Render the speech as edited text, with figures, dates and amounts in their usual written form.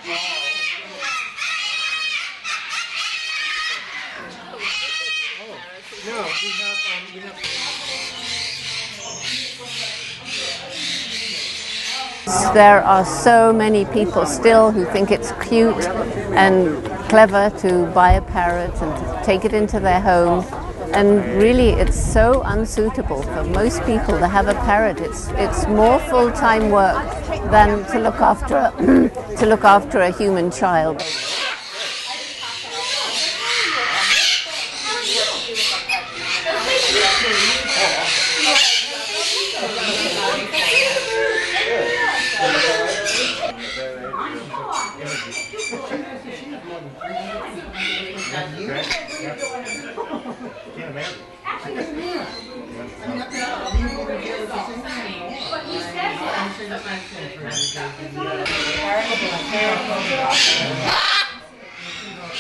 No, we have. There are so many people still who think it's cute and clever to buy a parrot and to take it into their home. And really, it's so unsuitable for most people to have a parrot. It's more full-time work than to look after a human child. Parrot